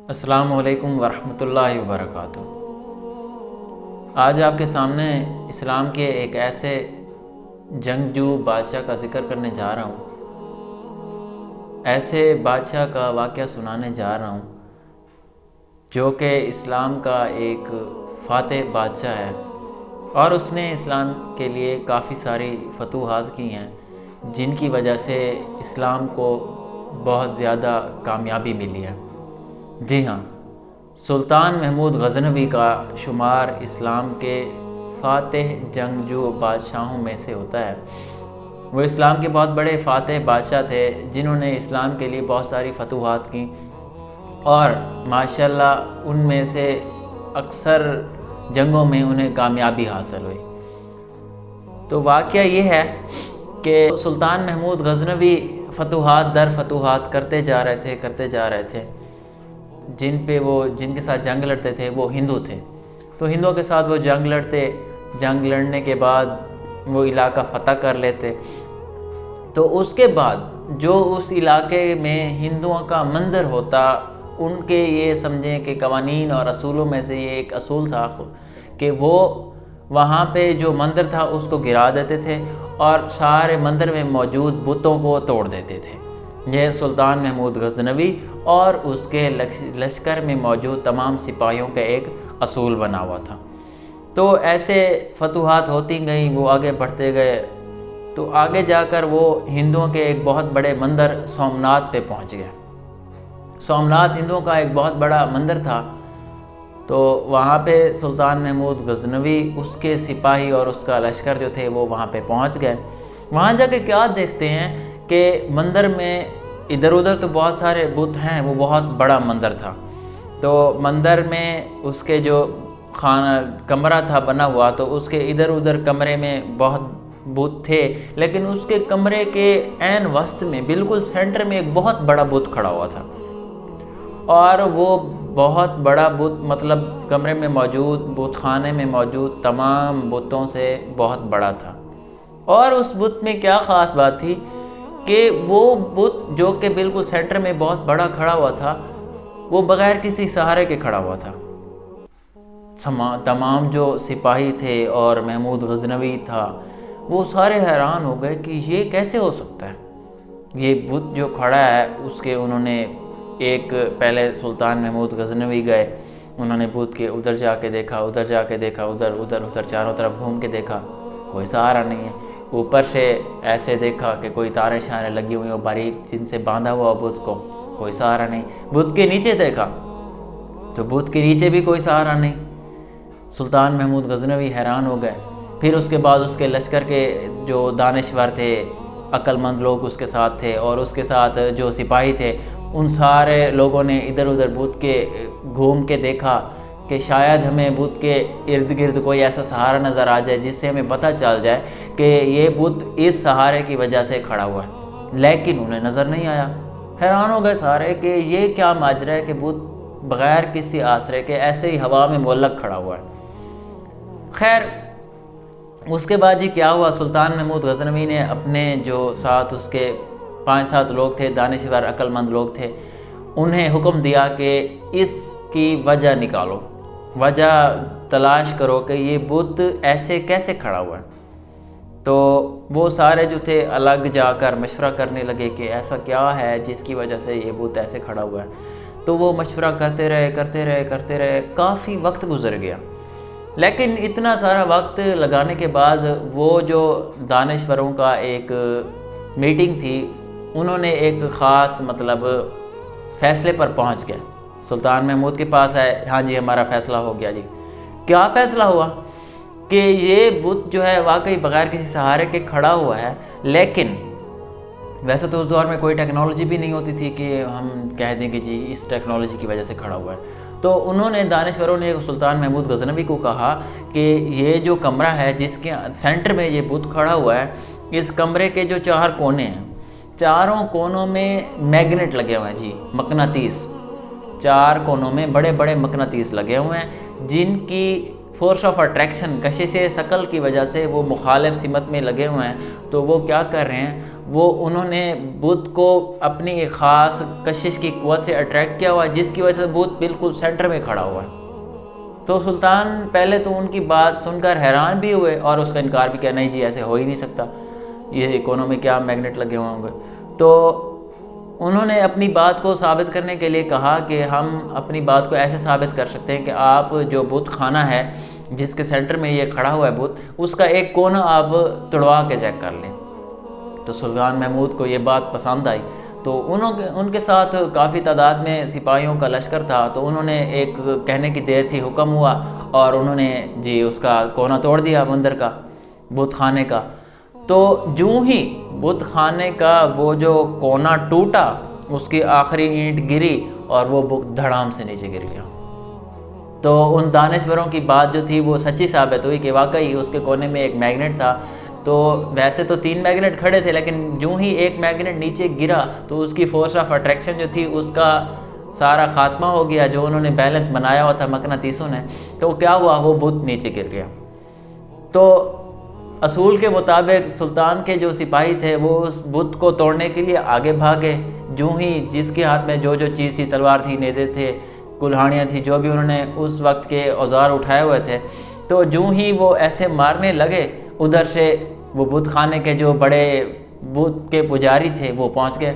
السلام علیکم ورحمۃ اللہ وبرکاتہ۔ آج آپ کے سامنے اسلام کے ایک ایسے جنگجو بادشاہ کا ذکر کرنے جا رہا ہوں، ایسے بادشاہ کا واقعہ سنانے جا رہا ہوں جو کہ اسلام کا ایک فاتح بادشاہ ہے، اور اس نے اسلام کے لیے کافی ساری فتوحات کی ہیں جن کی وجہ سے اسلام کو بہت زیادہ کامیابی ملی ہے۔ جی ہاں، سلطان محمود غزنوی کا شمار اسلام کے فاتح جنگجو بادشاہوں میں سے ہوتا ہے۔ وہ اسلام کے بہت بڑے فاتح بادشاہ تھے جنہوں نے اسلام کے لیے بہت ساری فتوحات کی، اور ماشاءاللہ ان میں سے اکثر جنگوں میں انہیں کامیابی حاصل ہوئی۔ تو واقعہ یہ ہے کہ سلطان محمود غزنوی فتوحات در فتوحات کرتے جا رہے تھے۔ جن کے ساتھ جنگ لڑتے تھے وہ ہندو تھے، تو ہندوؤں کے ساتھ وہ جنگ لڑنے کے بعد وہ علاقہ فتح کر لیتے۔ تو اس کے بعد جو اس علاقے میں ہندوؤں کا مندر ہوتا، ان کے یہ سمجھیں کہ قوانین اور اصولوں میں سے یہ ایک اصول تھا کہ وہ وہاں پہ جو مندر تھا اس کو گرا دیتے تھے اور سارے مندر میں موجود بتوں کو توڑ دیتے تھے۔ یہ سلطان محمود غزنوی اور اس کے لشکر میں موجود تمام سپاہیوں کا ایک اصول بنا ہوا تھا۔ تو ایسے فتوحات ہوتی گئیں، وہ آگے بڑھتے گئے، تو آگے جا کر وہ ہندوؤں کے ایک بہت بڑے مندر سومناتھ پہ پہنچ گئے۔ سومناتھ ہندوؤں کا ایک بہت بڑا مندر تھا، تو وہاں پہ سلطان محمود غزنوی، اس کے سپاہی اور اس کا لشکر جو تھے وہ وہاں پہ پہنچ گئے۔ وہاں جا کے کیا دیکھتے ہیں کہ مندر میں ادھر ادھر تو بہت سارے بت ہیں، وہ بہت بڑا مندر تھا۔ تو مندر میں اس کے جو کمرہ تھا بنا ہوا، تو اس کے ادھر ادھر کمرے میں بہت بت تھے، لیکن اس کے کمرے کے عین وسط میں بالکل سینٹر میں ایک بہت بڑا بت کھڑا ہوا تھا، اور وہ بہت بڑا بت مطلب کمرے میں موجود بت خانے میں موجود تمام بتوں سے بہت بڑا تھا۔ اور اس بت میں کیا خاص بات تھی کہ وہ بت جو کہ بالکل سینٹر میں بہت بڑا کھڑا ہوا تھا، وہ بغیر کسی سہارے کے کھڑا ہوا تھا۔ تمام جو سپاہی تھے اور محمود غزنوی تھا، وہ سارے حیران ہو گئے کہ یہ کیسے ہو سکتا ہے۔ یہ بت جو کھڑا ہے، اس کے انہوں نے پہلے سلطان محمود غزنوی گئے، انہوں نے بت کے ادھر جا کے دیکھا، ادھر چاروں طرف گھوم کے دیکھا، کوئی سہارا نہیں ہے۔ اوپر سے ایسے دیکھا کہ کوئی تاریں شاریں لگی ہوئی ہوں باریک، جن سے باندھا ہوا بت کو، کوئی سہارا نہیں۔ بت کے نیچے دیکھا تو بت کے نیچے بھی کوئی سہارا نہیں۔ سلطان محمود غزنوی حیران ہو گئے۔ پھر اس کے بعد اس کے لشکر کے جو دانشور تھے، عقل مند لوگ اس کے ساتھ تھے، اور اس کے ساتھ جو سپاہی تھے، ان سارے لوگوں نے ادھر ادھر بت کے گھوم کے دیکھا کہ شاید ہمیں بت کے ارد گرد کوئی ایسا سہارا نظر آ جائے جس سے ہمیں پتہ چل جائے کہ یہ بت اس سہارے کی وجہ سے کھڑا ہوا ہے، لیکن انہیں نظر نہیں آیا۔ حیران ہو گئے سارے کہ یہ کیا ماجرا ہے کہ بت بغیر کسی آسرے کے ایسے ہی ہوا میں معلق کھڑا ہوا ہے۔ خیر، اس کے بعد جی کیا ہوا، سلطان محمود غزنوی نے اپنے جو ساتھ اس کے 5-7 لوگ تھے، دانشور عقل مند لوگ تھے، انہیں حکم دیا کہ اس کی وجہ نکالو، وجہ تلاش کرو کہ یہ بت ایسے کیسے کھڑا ہوا ہے۔ تو وہ سارے جو تھے الگ جا کر مشورہ کرنے لگے کہ ایسا کیا ہے جس کی وجہ سے یہ بت ایسے کھڑا ہوا ہے۔ تو وہ مشورہ کرتے رہے، کافی وقت گزر گیا، لیکن اتنا سارا وقت لگانے کے بعد وہ جو دانشوروں کا ایک میٹنگ تھی، انہوں نے ایک خاص فیصلے پر پہنچ گئے۔ سلطان محمود کے پاس آئے، ہاں جی ہمارا فیصلہ ہو گیا جی۔ کیا فیصلہ ہوا کہ یہ بت جو ہے واقعی بغیر کسی سہارے کے کھڑا ہوا ہے، لیکن ویسے تو اس دور میں کوئی ٹیکنالوجی بھی نہیں ہوتی تھی کہ ہم کہہ دیں کہ جی اس ٹیکنالوجی کی وجہ سے کھڑا ہوا ہے۔ تو انہوں نے دانشوروں نے سلطان محمود غزنوی کو کہا کہ یہ جو کمرہ ہے جس کے سینٹر میں یہ بت کھڑا ہوا ہے، اس کمرے کے جو 4 کونے ہیں، چاروں کونوں میں میگنیٹ لگے ہوئے ہیں جی، مقناطیس، 4 کونوں میں بڑے بڑے مقناطیس لگے ہوئے ہیں، جن کی فورس آف اٹریکشن، کشش ثقل کی وجہ سے وہ مخالف سمت میں لگے ہوئے ہیں، تو وہ کیا کر رہے ہیں، انہوں نے بت کو اپنی ایک خاص کشش کی قوت سے اٹریکٹ کیا ہوا ہے، جس کی وجہ سے بت بالکل سینٹر میں کھڑا ہوا ہے۔ تو سلطان پہلے تو ان کی بات سن کر حیران بھی ہوئے اور اس کا انکار بھی کیا، نہیں جی ایسے ہو ہی نہیں سکتا، یہ کونوں میں کیا میگنیٹ لگے ہوئے ہوں گے۔ تو انہوں نے اپنی بات کو ثابت کرنے کے لیے کہا کہ ہم اپنی بات کو ایسے ثابت کر سکتے ہیں کہ آپ جو بت خانہ ہے جس کے سینٹر میں یہ کھڑا ہوا ہے بت، اس کا ایک کونا آپ توڑوا کے چیک کر لیں۔ تو سلطان محمود کو یہ بات پسند آئی، تو ان کے ساتھ کافی تعداد میں سپاہیوں کا لشکر تھا، تو انہوں نے ایک کہنے کی دیر تھی، حکم ہوا اور انہوں نے جی اس کا کونا توڑ دیا مندر کا، بت خانے کا۔ تو جو ہی بت خانے کا وہ جو کونا ٹوٹا، اس کی آخری اینٹ گری اور وہ بت دھڑام سے نیچے گر گیا۔ تو ان دانشوروں کی بات جو تھی وہ سچی ثابت ہوئی کہ واقعی اس کے کونے میں ایک میگنیٹ تھا۔ تو ویسے تو 3 میگنیٹ کھڑے تھے، لیکن جو ہی ایک میگنیٹ نیچے گرا تو اس کی فورس آف اٹریکشن جو تھی اس کا سارا خاتمہ ہو گیا، جو انہوں نے بیلنس بنایا ہوا تھا مقناطیسوں نے، تو کیا ہوا، وہ بت نیچے گر گیا۔ تو اصول کے مطابق سلطان کے جو سپاہی تھے وہ اس بت کو توڑنے کے لیے آگے بھاگے، جو ہی جس کے ہاتھ میں جو چیز تھی، تلوار تھی، نیزے تھے، کلہاڑیاں تھی، جو بھی انہوں نے اس وقت کے اوزار اٹھائے ہوئے تھے، تو جو ہی وہ ایسے مارنے لگے، ادھر سے وہ بت خانے کے جو بڑے بت کے پجاری تھے وہ پہنچ گئے۔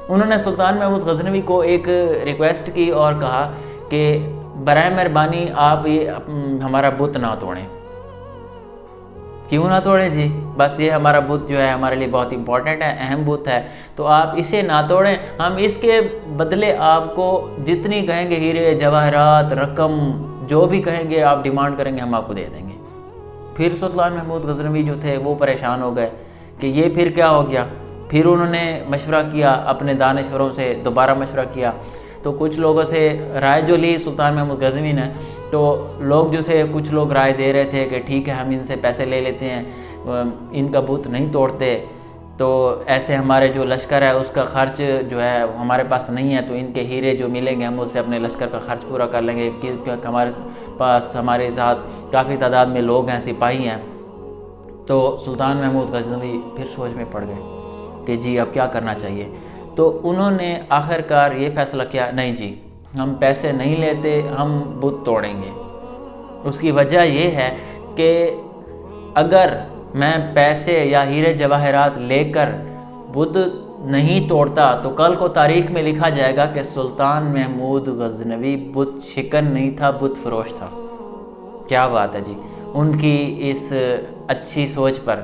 انہوں نے سلطان محمود غزنوی کو ایک ریکویسٹ کی اور کہا کہ برائے مہربانی آپ یہ ہمارا بت نہ توڑیں۔ کیوں نہ توڑیں جی، بس یہ ہمارا بت جو ہے ہمارے لیے بہت امپورٹنٹ ہے، اہم بت ہے، تو آپ اسے نہ توڑیں، ہم اس کے بدلے آپ کو جتنی کہیں گے ہیرے جواہرات، رقم، جو بھی کہیں گے آپ ڈیمانڈ کریں گے ہم آپ کو دے دیں گے۔ پھر سلطان محمود غزنوی جو تھے وہ پریشان ہو گئے کہ یہ پھر کیا ہو گیا۔ پھر انہوں نے مشورہ کیا، اپنے دانشوروں سے دوبارہ مشورہ کیا، تو کچھ لوگوں سے رائے جو لی سلطان محمود غزنوی نے، تو لوگ جو تھے کچھ لوگ رائے دے رہے تھے کہ ٹھیک ہے ہم ان سے پیسے لے لیتے ہیں، ان کا بت نہیں توڑتے، تو ایسے ہمارے جو لشکر ہے اس کا خرچ جو ہے ہمارے پاس نہیں ہے، تو ان کے ہیرے جو ملیں گے ہم اس سے اپنے لشکر کا خرچ پورا کر لیں گے، کیونکہ ہمارے پاس ہمارے ساتھ کافی تعداد میں لوگ ہیں، سپاہی ہیں۔ تو سلطان محمود غزنوی پھر سوچ میں پڑ گئے کہ جی اب کیا کرنا چاہیے۔ تو انہوں نے آخر کار یہ فیصلہ کیا، نہیں جی ہم پیسے نہیں لیتے، ہم بت توڑیں گے۔ اس کی وجہ یہ ہے کہ اگر میں پیسے یا ہیرے جواہرات لے کر بت نہیں توڑتا تو کل کو تاریخ میں لکھا جائے گا کہ سلطان محمود غزنوی بت شکن نہیں تھا، بت فروش تھا۔ کیا بات ہے جی ان کی اس اچھی سوچ پر۔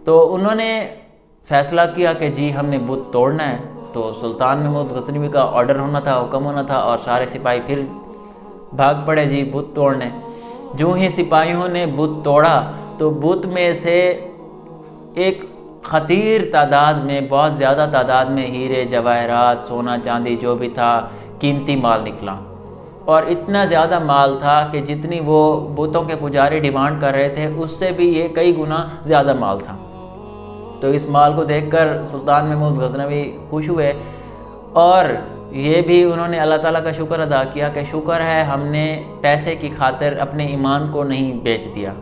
تو انہوں نے فیصلہ کیا کہ جی ہم نے بت توڑنا ہے۔ تو سلطان محمود غزنوی کا آرڈر ہونا تھا، حکم ہونا تھا، اور سارے سپاہی پھر بھاگ پڑے جی بت توڑنے۔ جو ہی سپاہیوں نے بت توڑا تو بت میں سے ایک خطیر تعداد میں، بہت زیادہ تعداد میں ہیرے جواہرات، سونا چاندی جو بھی تھا، قیمتی مال نکلا، اور اتنا زیادہ مال تھا کہ جتنی وہ بتوں کے پجاری ڈیمانڈ کر رہے تھے اس سے بھی یہ کئی گنا زیادہ مال تھا۔ تو اس مال کو دیکھ کر سلطان محمود غزنوی خوش ہوئے، اور یہ بھی انہوں نے اللہ تعالیٰ کا شکر ادا کیا کہ شکر ہے ہم نے پیسے کی خاطر اپنے ایمان کو نہیں بیچ دیا۔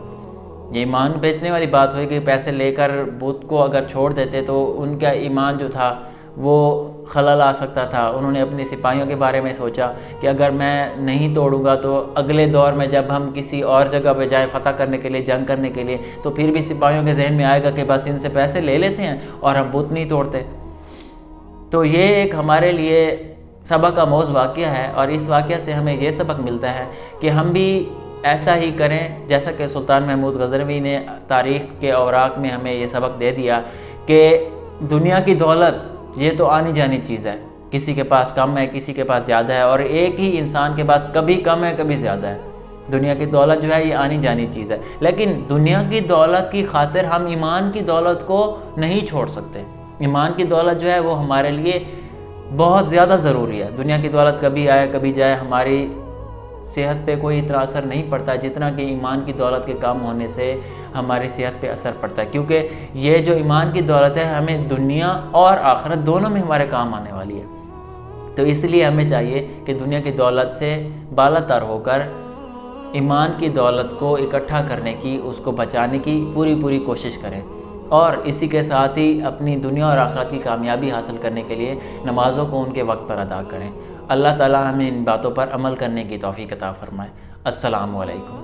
یہ ایمان بیچنے والی بات ہوئی کہ پیسے لے کر بت کو اگر چھوڑ دیتے تو ان کا ایمان جو تھا وہ خلل آ سکتا تھا۔ انہوں نے اپنی سپاہیوں کے بارے میں سوچا کہ اگر میں نہیں توڑوں گا تو اگلے دور میں جب ہم کسی اور جگہ پہ جائیں فتح کرنے کے لیے، جنگ کرنے کے لیے، تو پھر بھی سپاہیوں کے ذہن میں آئے گا کہ بس ان سے پیسے لے لیتے ہیں اور ہم بت نہیں توڑتے۔ تو یہ ایک ہمارے لیے سبق آموز واقعہ ہے، اور اس واقعہ سے ہمیں یہ سبق ملتا ہے کہ ہم بھی ایسا ہی کریں جیسا کہ سلطان محمود غزنوی نے تاریخ کے اوراق میں ہمیں یہ سبق دے دیا کہ دنیا کی دولت یہ تو آنی جانی چیز ہے، کسی کے پاس کم ہے، کسی کے پاس زیادہ ہے، اور ایک ہی انسان کے پاس کبھی کم ہے کبھی زیادہ ہے۔ دنیا کی دولت جو ہے یہ آنی جانی چیز ہے، لیکن دنیا کی دولت کی خاطر ہم ایمان کی دولت کو نہیں چھوڑ سکتے۔ ایمان کی دولت جو ہے وہ ہمارے لیے بہت زیادہ ضروری ہے۔ دنیا کی دولت کبھی آئے کبھی جائے، ہماری صحت پہ کوئی اتنا اثر نہیں پڑتا جتنا کہ ایمان کی دولت کے کم ہونے سے ہماری صحت پہ اثر پڑتا ہے، کیونکہ یہ جو ایمان کی دولت ہے ہمیں دنیا اور آخرت دونوں میں ہمارے کام آنے والی ہے۔ تو اس لیے ہمیں چاہیے کہ دنیا کی دولت سے بالا تر ہو کر ایمان کی دولت کو اکٹھا کرنے کی، اس کو بچانے کی پوری کوشش کریں، اور اسی کے ساتھ ہی اپنی دنیا اور آخرت کی کامیابی حاصل کرنے کے لیے نمازوں کو ان کے وقت پر ادا کریں۔ اللہ تعالی ہمیں ان باتوں پر عمل کرنے کی توفیق عطا فرمائے۔ السلام علیکم۔